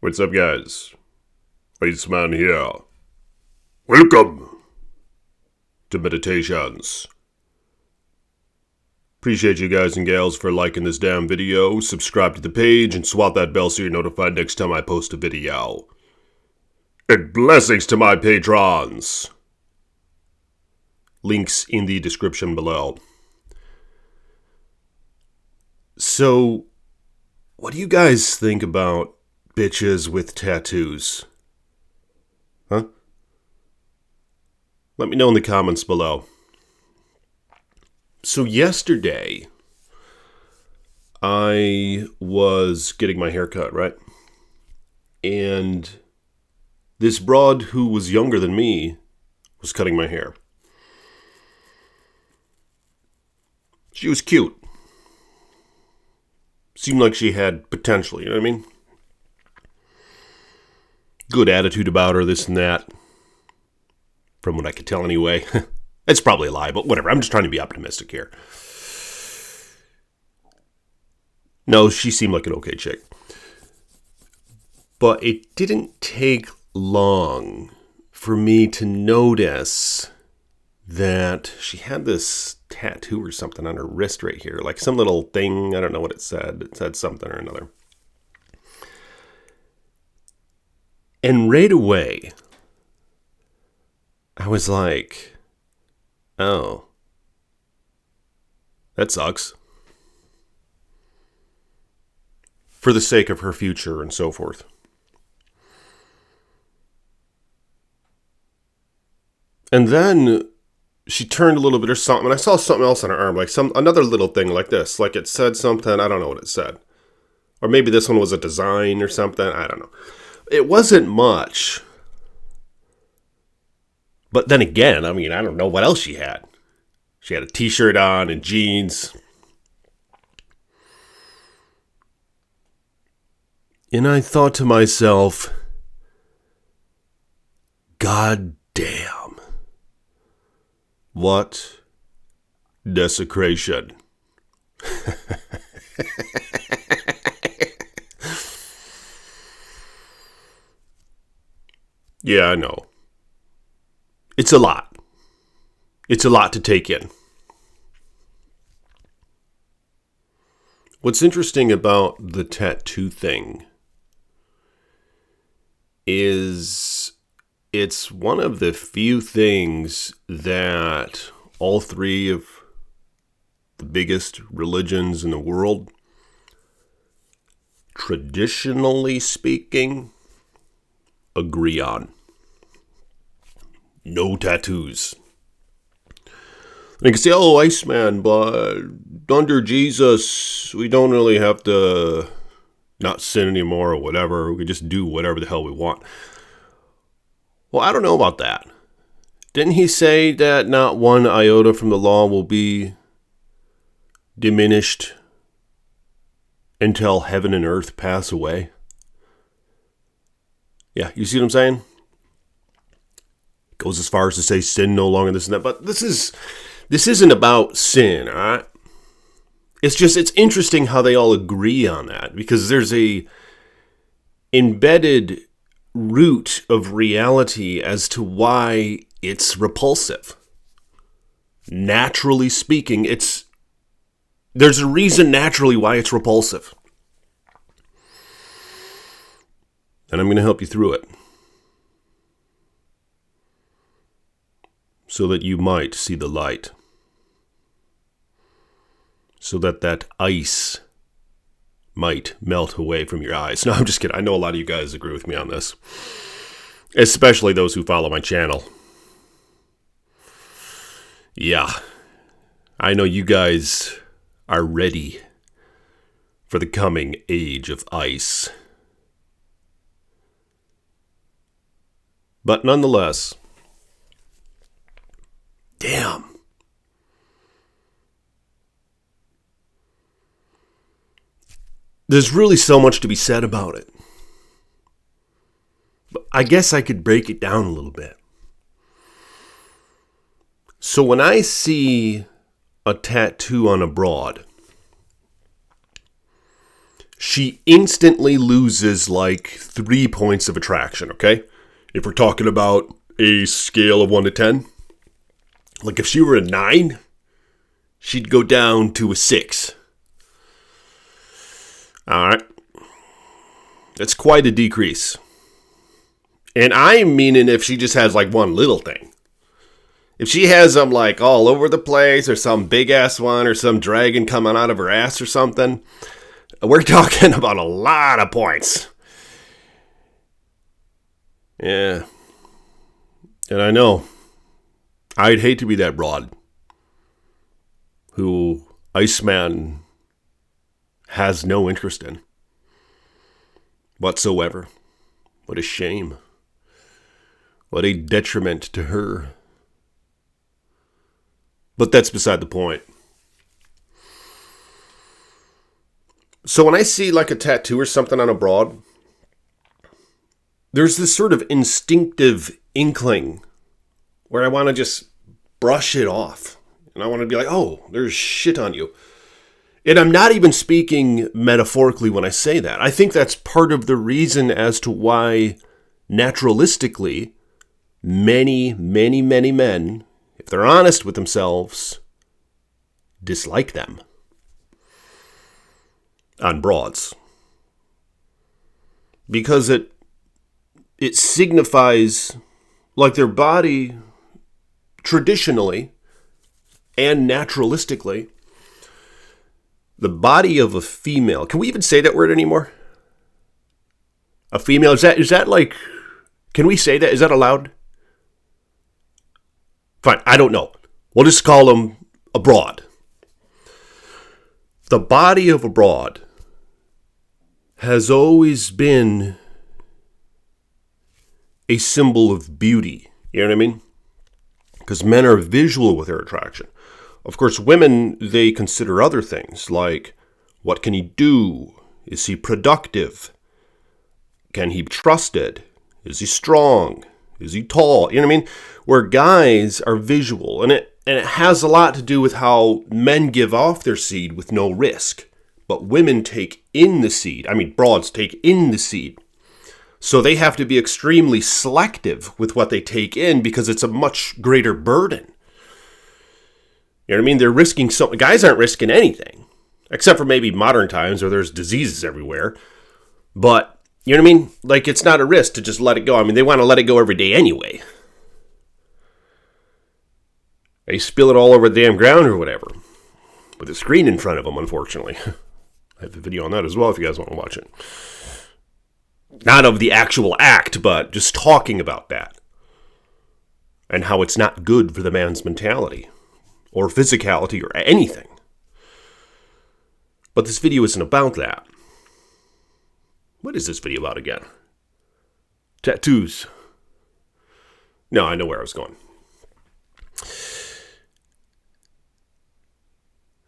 What's up, guys? Iceman here. Welcome to Meditations. Appreciate you guys and gals for liking this damn video. Subscribe to the page and swat that bell so you're notified next time I post a video. And blessings to my patrons. Links in the description below. So, what do you guys think about bitches with tattoos? Huh? Let me know in the comments below. So yesterday, I was getting my hair cut, right? And this broad who was younger than me was cutting my hair. She was cute. Seemed like she had potential, you know what I mean? Good attitude about her, this and that. From what I could tell anyway. It's probably a lie, but whatever. I'm just trying to be optimistic here. No, she seemed like an okay chick. But it didn't take long for me to notice that she had this tattoo or something on her wrist right here. Like some little thing. I don't know what it said. It said something or another. And right away, I was like, oh, that sucks. For the sake of her future and so forth. And then she turned a little bit or something, and I saw something else on her arm, like another little thing like this. Like it said something, I don't know what it said. Or maybe this one was a design or something, I don't know. It wasn't much. But then again, I mean, I don't know what else she had. She had a t-shirt on and jeans. And I thought to myself, God damn. What desecration. Yeah, I know. It's a lot. It's a lot to take in. What's interesting about the tattoo thing is it's one of the few things that all three of the biggest religions in the world, traditionally speaking, agree on. No tattoos. And you can say, oh, Iceman, but under Jesus, we don't really have to not sin anymore or whatever. We can just do whatever the hell we want. Well, I don't know about that. Didn't he say that not one iota from the law will be diminished until heaven and earth pass away? Yeah, you see what I'm saying? Goes as far as to say sin no longer this and that. But this isn't about sin, all right? It's interesting how they all agree on that, because there's a embedded root of reality as to why it's repulsive. Naturally speaking, there's a reason naturally why it's repulsive. And I'm going to help you through it. So that you might see the light. So that ice might melt away from your eyes. No, I'm just kidding. I know a lot of you guys agree with me on this. Especially those who follow my channel. Yeah. I know you guys are ready for the coming age of ice. But nonetheless, damn. There's really so much to be said about it. But I guess I could break it down a little bit. So when I see a tattoo on a broad, she instantly loses like 3 points of attraction, okay? If we're talking about a scale of 1 to 10, like if she were a 9, she'd go down to a 6. All right. That's quite a decrease. And I'm meaning if she just has like one little thing. If she has them like all over the place or some big ass one or some dragon coming out of her ass or something, we're talking about a lot of points. Yeah. And I know I'd hate to be that broad who Iceman has no interest in whatsoever. What a shame. What a detriment to her. But that's beside the point. So when I see like a tattoo or something on a broad, there's this sort of instinctive inkling where I want to just brush it off. And I want to be like, oh, there's shit on you. And I'm not even speaking metaphorically when I say that. I think that's part of the reason as to why naturalistically many men, if they're honest with themselves, dislike them on broads. Because it signifies like their body traditionally and naturalistically, the body of a female. Can we even say that word anymore? A female, is that like, can we say that? Is that allowed? Fine, I don't know. We'll just call them a broad. The body of a broad has always been a symbol of beauty. You know what I mean? Because men are visual with their attraction. Of course, women, they consider other things like, what can he do? Is he productive? Can he be trusted? Is he strong? Is he tall? You know what I mean? Where guys are visual, and it has a lot to do with how men give off their seed with no risk. But women take in the seed. I mean, broads take in the seed. So they have to be extremely selective with what they take in because it's a much greater burden. You know what I mean? They're risking something. Guys aren't risking anything, except for maybe modern times where there's diseases everywhere. But, you know what I mean? Like, it's not a risk to just let it go. I mean, they want to let it go every day anyway. They spill it all over the damn ground or whatever. With a screen in front of them, unfortunately. I have a video on that as well if you guys want to watch it. Not of the actual act, but just talking about that. And how it's not good for the man's mentality. Or physicality or anything. But this video isn't about that. What is this video about again? Tattoos. No, I know where I was going.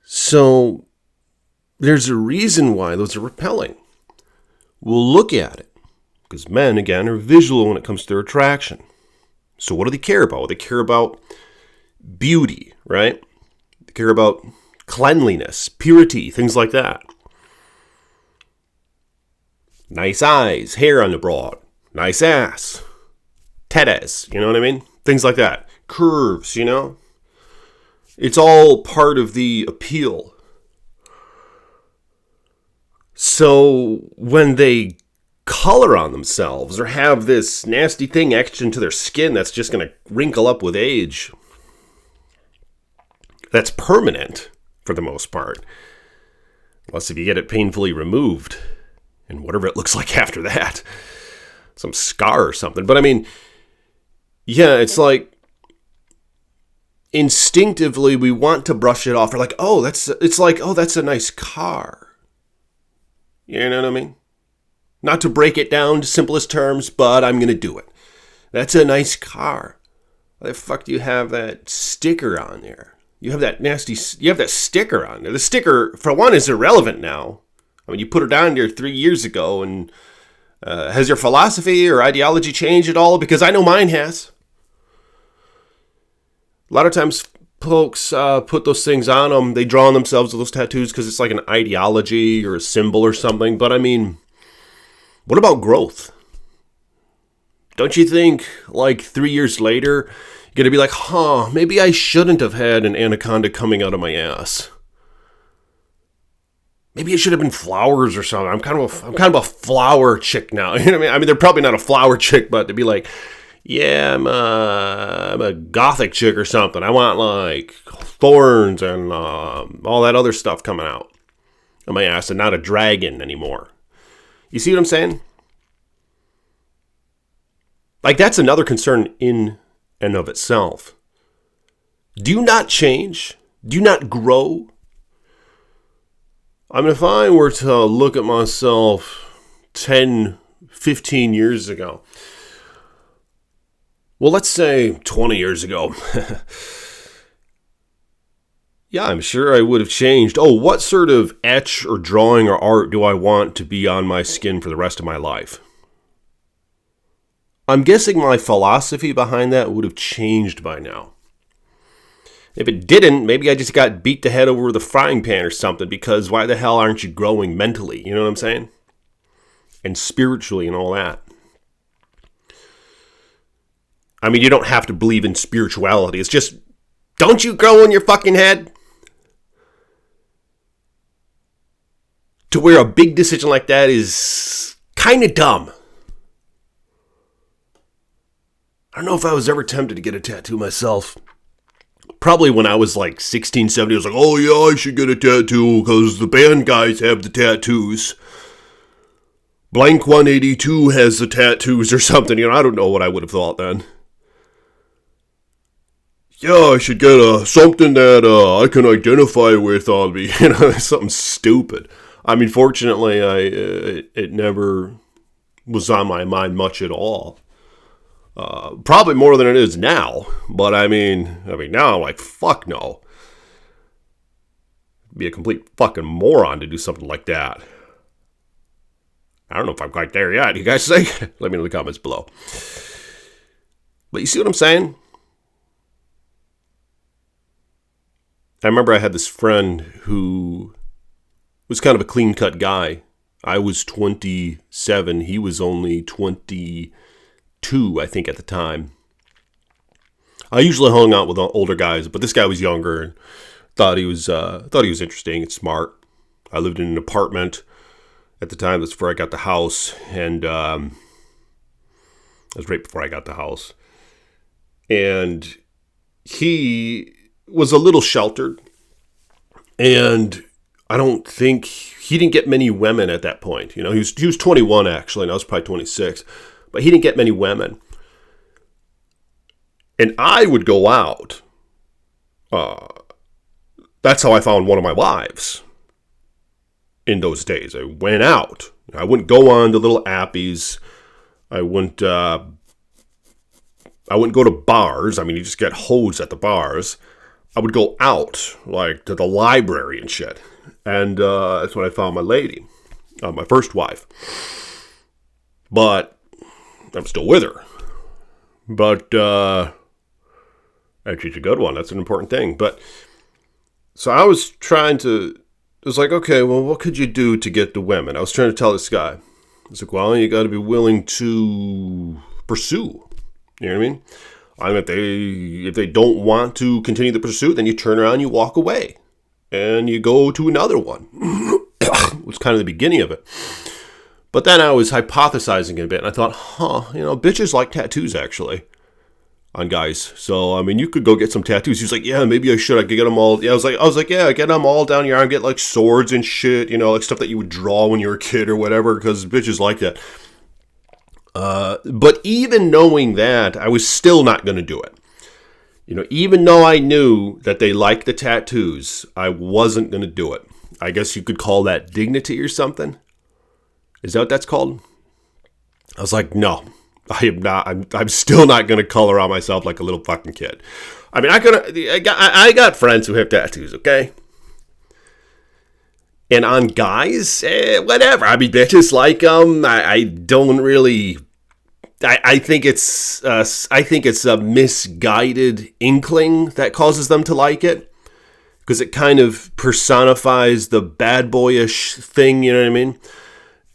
So, there's a reason why those are repelling. We'll look at it. Because men, again, are visual when it comes to their attraction. So what do they care about? Well, they care about beauty, right? They care about cleanliness, purity, things like that. Nice eyes, hair on the broad, nice ass, tetas, you know what I mean? Things like that. Curves, you know? It's all part of the appeal. So when they color on themselves or have this nasty thing etched into their skin that's just going to wrinkle up with age, that's permanent for the most part. Unless if you get it painfully removed and whatever it looks like after that, some scar or something. But I mean, yeah, it's like instinctively we want to brush it off. We're like, that's a nice car. You know what I mean? Not to break it down to simplest terms, but I'm going to do it. That's a nice car. Why the fuck do you have that sticker on there? You have that sticker on there. The sticker, for one, is irrelevant now. I mean, you put it on there 3 years ago, and has your philosophy or ideology changed at all? Because I know mine has. A lot of times, folks put those things on them. They draw on themselves with those tattoos because it's like an ideology or a symbol or something. But I mean, what about growth? Don't you think, like, 3 years later, you're going to be like, maybe I shouldn't have had an anaconda coming out of my ass. Maybe it should have been flowers or something. I'm kind of a flower chick now. You know what I mean? I mean, they're probably not a flower chick, but to be like, yeah, I'm a gothic chick or something. I want, like, thorns and all that other stuff coming out of my ass and not a dragon anymore. You see what I'm saying? Like, that's another concern in and of itself. Do you not change? Do you not grow? I mean, if I were to look at myself 10, 15 years ago, well, let's say 20 years ago, yeah, I'm sure I would have changed. Oh, what sort of etch or drawing or art do I want to be on my skin for the rest of my life? I'm guessing my philosophy behind that would have changed by now. If it didn't, maybe I just got beat the head over with a frying pan or something, because why the hell aren't you growing mentally? You know what I'm saying? And spiritually and all that. I mean, you don't have to believe in spirituality. It's just, don't you grow in your fucking head? To where a big decision like that is kind of dumb. I don't know if I was ever tempted to get a tattoo myself. Probably when I was like 16, 17, I was like, oh yeah, I should get a tattoo because the band guys have the tattoos. Blank 182 has the tattoos or something. You know, I don't know what I would have thought then. Yeah, I should get something that I can identify with on me. You know, something stupid. I mean, fortunately, it never was on my mind much at all. Probably more than it is now, but I mean now I'm like, fuck no. Be a complete fucking moron to do something like that. I don't know if I'm quite there yet. You guys think? Let me know in the comments below. But you see what I'm saying? I remember I had this friend who was kind of a clean-cut guy. I was 27. He was only 22, I think, at the time. I usually hung out with older guys, but this guy was younger and thought he was interesting and smart. I lived in an apartment at the time. That's before I got the house, and that was right before I got the house. And he was a little sheltered, and I don't think he didn't get many women at that point. You know, he was 21 actually, and I was probably 26. But he didn't get many women. And I would go out. That's how I found one of my wives in those days. I went out. I wouldn't go on to little appies. I wouldn't go to bars. I mean, you just get hosed at the bars. I would go out, like, to the library and shit. And that's when I found my lady, my first wife. But I'm still with her. But, and she's a good one. That's an important thing. But, so I was it was like, okay, well, what could you do to get the women? I was trying to tell this guy. I was like, well, you got to be willing to pursue. You know what I mean? I mean, if they don't want to continue the pursuit, then you turn around, you walk away. And you go to another one. It was kind of the beginning of it. But then I was hypothesizing a bit, and I thought, bitches like tattoos, actually, on guys. So, I mean, you could go get some tattoos. He was like, yeah, maybe I should. I could get them all. Yeah, I was like, yeah, get them all down your arm. Get, like, swords and shit, you know, like stuff that you would draw when you were a kid or whatever, because bitches like that. But even knowing that, I was still not going to do it. You know, even though I knew that they liked the tattoos, I wasn't going to do it. I guess you could call that dignity or something. Is that what that's called? I was like, no, I am not. I'm still not going to color on myself like a little fucking kid. I mean, I got friends who have tattoos, okay? And on guys, whatever. I mean, bitches like them. I don't really I think it's a misguided inkling that causes them to like it, because it kind of personifies the bad boyish thing, you know what I mean?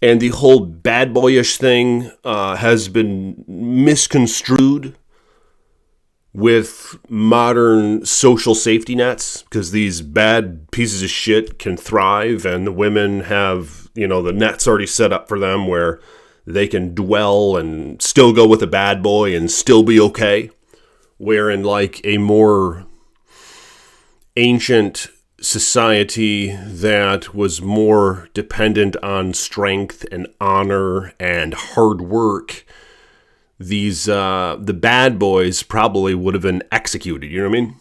And the whole bad boyish thing has been misconstrued with modern social safety nets, because these bad pieces of shit can thrive, and the women have, the nets already set up for them where they can dwell and still go with a bad boy and still be okay. Where in like a more ancient society that was more dependent on strength and honor and hard work, the bad boys probably would have been executed. You know what I mean?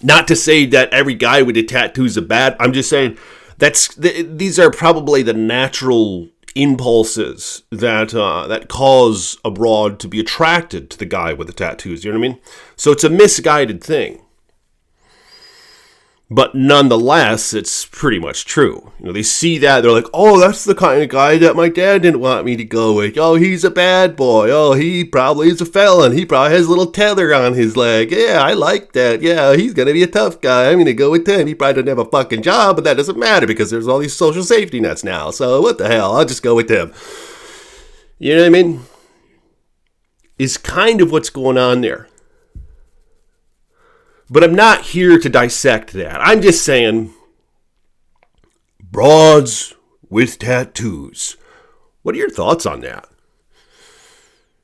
Not to say that every guy with a tattoo is a bad. I'm just saying these are probably the natural impulses that cause a broad to be attracted to the guy with the tattoos. You know what I mean? So it's a misguided thing. But nonetheless, it's pretty much true. They see that, they're like, oh, that's the kind of guy that my dad didn't want me to go with. Oh, he's a bad boy. Oh, he probably is a felon. He probably has a little tether on his leg. Yeah, I like that. Yeah, he's going to be a tough guy. I'm going to go with him. He probably doesn't have a fucking job, but that doesn't matter because there's all these social safety nets now. So what the hell? I'll just go with him. You know what I mean? Is kind of what's going on there. But I'm not here to dissect that. I'm just saying, broads with tattoos. What are your thoughts on that?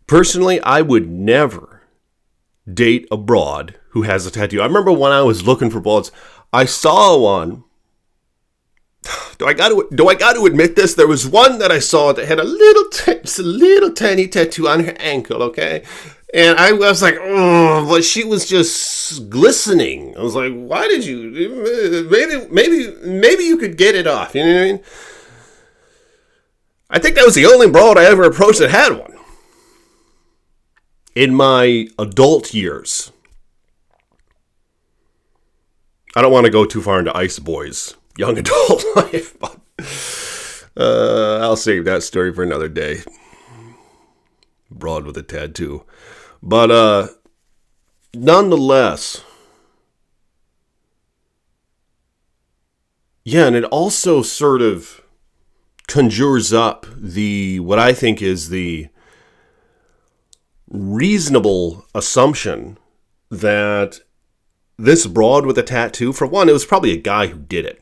Personally, I would never date a broad who has a tattoo. I remember when I was looking for broads, I saw one. Do I got to admit this? There was one that I saw that had a little tiny tattoo on her ankle, okay? And I was like, oh, but she was just glistening. I was like, why did you? Maybe you could get it off. You know what I mean? I think that was the only broad I ever approached that had one. In my adult years, I don't want to go too far into Ice Boy's young adult life, but I'll save that story for another day. Broad with a tattoo. But nonetheless, yeah, and it also sort of conjures up what I think is the reasonable assumption that this broad with a tattoo, for one, it was probably a guy who did it.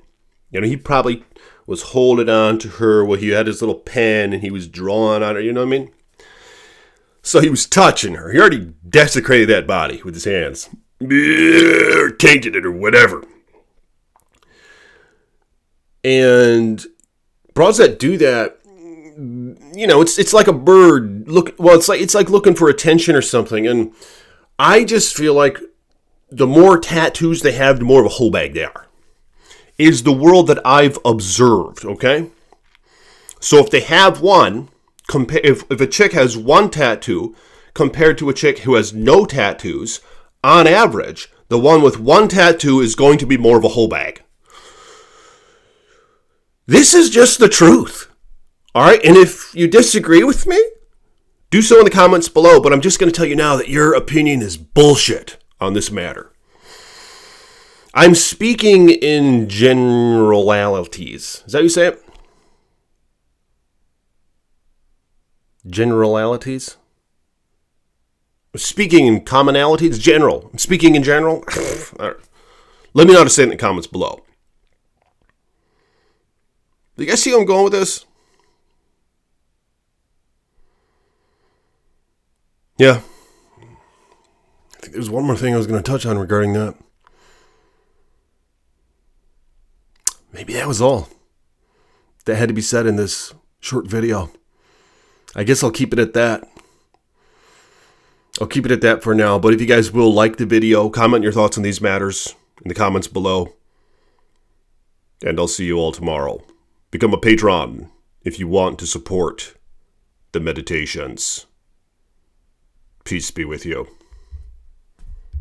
He probably was holding on to her while he had his little pen and he was drawing on her, you know what I mean? So he was touching her. He already desecrated that body with his hands. Or tainted it or whatever. And broads that do that, it's like a bird. It's like looking for attention or something. And I just feel like the more tattoos they have, the more of a whole bag they are. Is the world that I've observed, okay? So if they have one, if a chick has one tattoo compared to a chick who has no tattoos, on average, the one with one tattoo is going to be more of a whole bag. This is just the truth. All right? And if you disagree with me, do so in the comments below. But I'm just going to tell you now that your opinion is bullshit on this matter. I'm speaking in generalities. Is that how you say it? Generalities? Speaking in commonalities? General. Speaking in general? Right. Let me know how to say it in the comments below. Do you guys see where I'm going with this? Yeah. I think there's one more thing I was going to touch on regarding that. Maybe that was all that had to be said in this short video. I guess I'll keep it at that. I'll keep it at that for now. But if you guys will like the video, comment your thoughts on these matters in the comments below. And I'll see you all tomorrow. Become a patron if you want to support the meditations. Peace be with you.